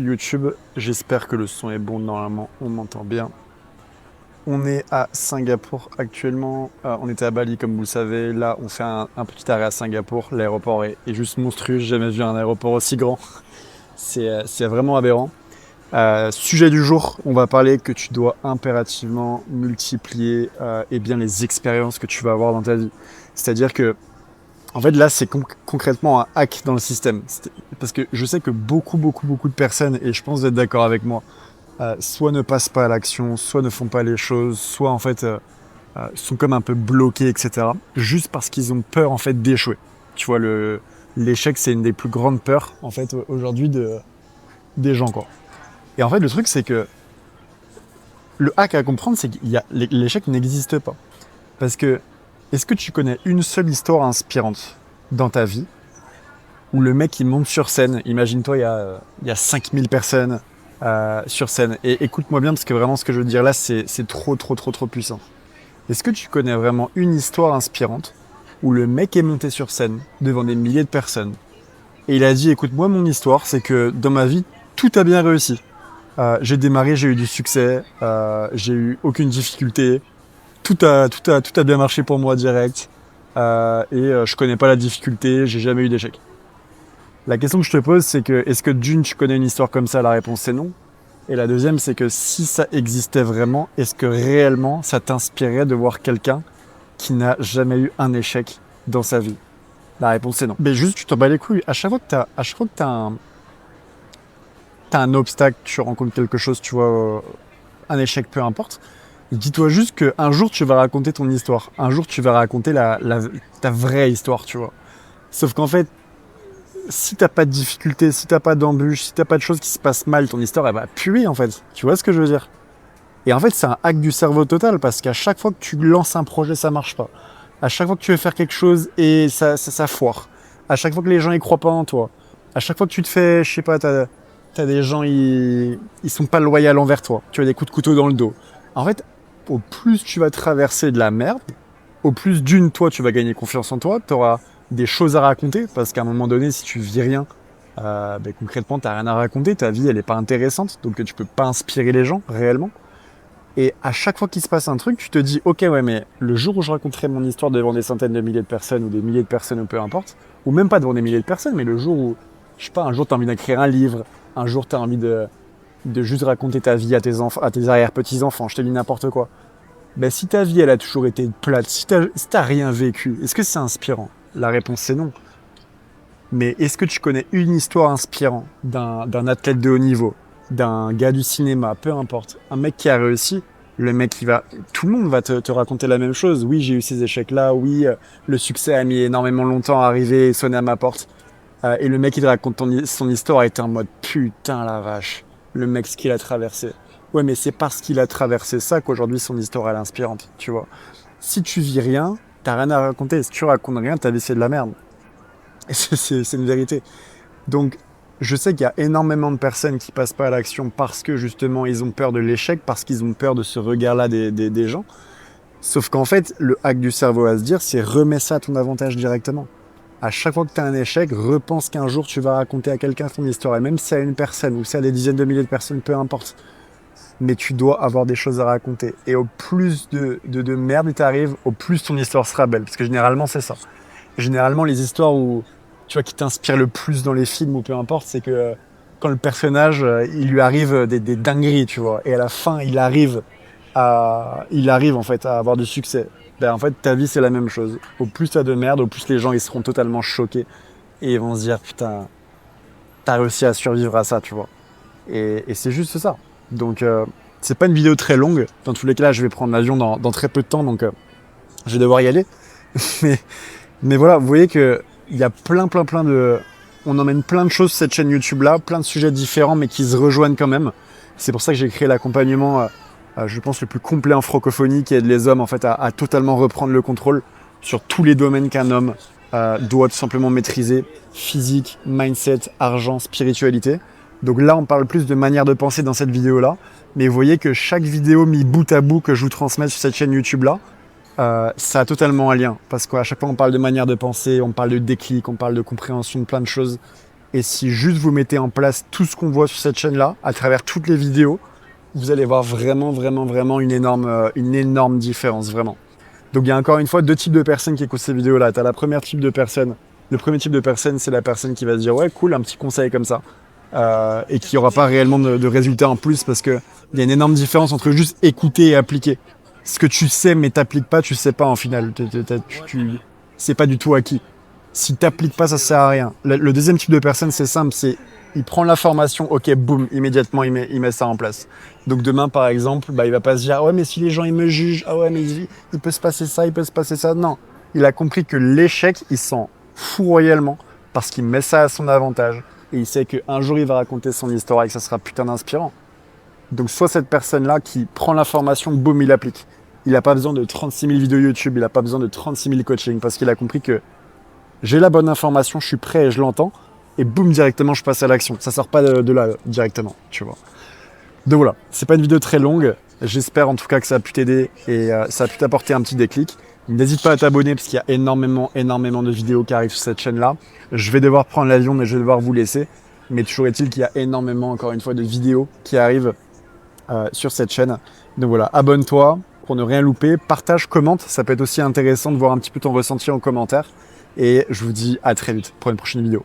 YouTube. J'espère que le son est bon. Normalement, on m'entend bien. On est à Singapour actuellement. On était à Bali, comme vous le savez. Là, on fait un petit arrêt à Singapour. L'aéroport est juste monstrueux. J'ai jamais vu un aéroport aussi grand. C'est vraiment aberrant. Sujet du jour, on va parler que tu dois impérativement multiplier eh bien, les expériences que tu vas avoir dans ta vie. C'est-à-dire que en fait, là, c'est concrètement un hack dans le système. Parce que je sais que beaucoup de personnes, et je pense d'être d'accord avec moi, soit ne passent pas à l'action, soit ne font pas les choses, soit en fait sont comme un peu bloqués, etc. Juste parce qu'ils ont peur en fait d'échouer. Tu vois, l'échec, c'est une des plus grandes peurs en fait aujourd'hui des gens, quoi. Et en fait, le truc, c'est que le hack à comprendre, c'est qu'il y a l'échec n'existe pas. Parce que est-ce que tu connais une seule histoire inspirante dans ta vie où le mec il monte sur scène, imagine-toi il y a 5000 personnes sur scène, et écoute-moi bien parce que vraiment ce que je veux dire là c'est trop puissant. Est-ce que tu connais vraiment une histoire inspirante où le mec est monté sur scène devant des milliers de personnes et il a dit écoute-moi mon histoire c'est que dans ma vie tout a bien réussi. J'ai démarré, j'ai eu du succès, j'ai eu aucune difficulté, tout a bien marché pour moi direct. Je connais pas la difficulté, j'ai jamais eu d'échec. La question que je te pose, c'est que est-ce que d'une, tu connais une histoire comme ça? La réponse c'est non. Et la deuxième, c'est que si ça existait vraiment, est-ce que réellement ça t'inspirerait de voir quelqu'un qui n'a jamais eu un échec dans sa vie? La réponse c'est non. Mais juste, tu t'en bats les couilles. À chaque fois que t'as un obstacle, tu rencontres quelque chose, tu vois, un échec, peu importe. Dis-toi juste qu'un jour tu vas raconter ton histoire. Un jour tu vas raconter ta vraie histoire, tu vois. Sauf qu'en fait, si t'as pas de difficulté, si t'as pas d'embûche, si t'as pas de choses qui se passent mal, ton histoire elle va puer en fait. Tu vois ce que je veux dire? Et en fait, c'est un hack du cerveau total parce qu'à chaque fois que tu lances un projet, ça marche pas. À chaque fois que tu veux faire quelque chose et ça foire. À chaque fois que les gens y croient pas en toi. À chaque fois que tu te fais, je sais pas, t'as des gens, ils sont pas loyaux envers toi. Tu as des coups de couteau dans le dos. En fait, au plus tu vas traverser de la merde, au plus d'une, toi, tu vas gagner confiance en toi, tu auras des choses à raconter, parce qu'à un moment donné, si tu vis rien, concrètement, tu n'as rien à raconter, ta vie, elle n'est pas intéressante, donc tu peux pas inspirer les gens, réellement. Et à chaque fois qu'il se passe un truc, tu te dis, ok, ouais, mais le jour où je raconterai mon histoire devant des centaines de milliers de personnes, ou des milliers de personnes, ou peu importe, ou même pas devant des milliers de personnes, mais le jour où, je sais pas, un jour tu as envie d'écrire un livre, un jour tu as envie de juste raconter ta vie à tes enfants, à tes arrière-petits-enfants, je te dis n'importe quoi. Ben, si ta vie elle a toujours été plate, si t'as rien vécu, est-ce que c'est inspirant? La réponse c'est non. Mais est-ce que tu connais une histoire inspirante d'un athlète de haut niveau, d'un gars du cinéma, peu importe, un mec qui a réussi? Le mec qui va, tout le monde va te raconter la même chose. Oui, j'ai eu ces échecs-là. Oui, le succès a mis énormément longtemps à arriver et sonner à ma porte. Et le mec qui te raconte son histoire est en mode putain la vache. Le mec ce qu'il a traversé. Ouais, mais c'est parce qu'il a traversé ça qu'aujourd'hui son histoire elle est inspirante, tu vois. Si tu vis rien, t'as rien à raconter. Si tu racontes rien, ta vie c'est de la merde. Et c'est une vérité. Donc, je sais qu'il y a énormément de personnes qui passent pas à l'action parce que justement ils ont peur de l'échec, parce qu'ils ont peur de ce regard-là des gens. Sauf qu'en fait, le hack du cerveau à se dire, c'est remets ça à ton avantage directement. À chaque fois que tu as un échec, repense qu'un jour tu vas raconter à quelqu'un ton histoire. Et même si c'est à une personne ou si c'est à des dizaines de milliers de personnes, peu importe. Mais tu dois avoir des choses à raconter. Et au plus de merde il t'arrive, au plus ton histoire sera belle. Parce que généralement, c'est ça. Généralement, les histoires où, tu vois, qui t'inspirent le plus dans les films ou peu importe, c'est que quand le personnage, il lui arrive des dingueries, tu vois. Et à la fin, il arrive en fait à avoir du succès. Ben, en fait, ta vie, c'est la même chose. Au plus t'as de merde, au plus les gens, ils seront totalement choqués. Et ils vont se dire, putain, t'as réussi à survivre à ça, tu vois. Et c'est juste ça. Donc, c'est pas une vidéo très longue. Dans tous les cas, là, je vais prendre l'avion dans très peu de temps, donc je vais devoir y aller. mais, mais voilà, vous voyez qu'il y a plein de... On emmène plein de choses sur cette chaîne YouTube-là, plein de sujets différents, mais qui se rejoignent quand même. C'est pour ça que j'ai créé l'accompagnement, je pense, le plus complet en francophonie, qui aide les hommes en fait, à totalement reprendre le contrôle sur tous les domaines qu'un homme doit tout simplement maîtriser: physique, mindset, argent, spiritualité. Donc là, on parle plus de manière de penser dans cette vidéo-là. Mais vous voyez que chaque vidéo mis bout à bout que je vous transmets sur cette chaîne YouTube-là, ça a totalement un lien. Parce qu'à chaque fois, on parle de manière de penser, on parle de déclic, on parle de compréhension de plein de choses. Et si juste vous mettez en place tout ce qu'on voit sur cette chaîne-là, à travers toutes les vidéos, vous allez voir vraiment une énorme différence, vraiment. Donc il y a encore une fois deux types de personnes qui écoutent ces vidéos-là. Tu as le premier type de personne, c'est la personne qui va se dire ouais cool, un petit conseil comme ça. Et qui n'aura pas réellement de résultats en plus parce qu'il y a une énorme différence entre juste écouter et appliquer. Ce que tu sais mais t'appliques pas, tu sais pas en final. C'est pas du tout acquis. Si t'appliques pas, ça sert à rien. Le deuxième type de personne, c'est simple, il prend l'information, ok, boum, immédiatement il met ça en place. Donc demain par exemple, il va pas se dire ouais mais si les gens ils me jugent, ah ouais mais il peut se passer ça, il peut se passer ça. Non, il a compris que l'échec, il s'en fout royalement parce qu'il met ça à son avantage. Et il sait qu'un jour, il va raconter son histoire et que ça sera putain d'inspirant. Donc, soit cette personne-là qui prend l'information, boum, il applique. Il n'a pas besoin de 36 000 vidéos YouTube, il n'a pas besoin de 36 000 coachings parce qu'il a compris que j'ai la bonne information, je suis prêt et je l'entends. Et boum, directement, je passe à l'action. Ça sort pas de là directement, tu vois. Donc voilà, c'est pas une vidéo très longue. J'espère en tout cas que ça a pu t'aider et ça a pu t'apporter un petit déclic. N'hésite pas à t'abonner parce qu'il y a énormément de vidéos qui arrivent sur cette chaîne-là. Je vais devoir prendre l'avion, mais je vais devoir vous laisser. Mais toujours est-il qu'il y a énormément, encore une fois, de vidéos qui arrivent sur cette chaîne. Donc voilà, abonne-toi pour ne rien louper. Partage, commente. Ça peut être aussi intéressant de voir un petit peu ton ressenti en commentaire. Et je vous dis à très vite pour une prochaine vidéo.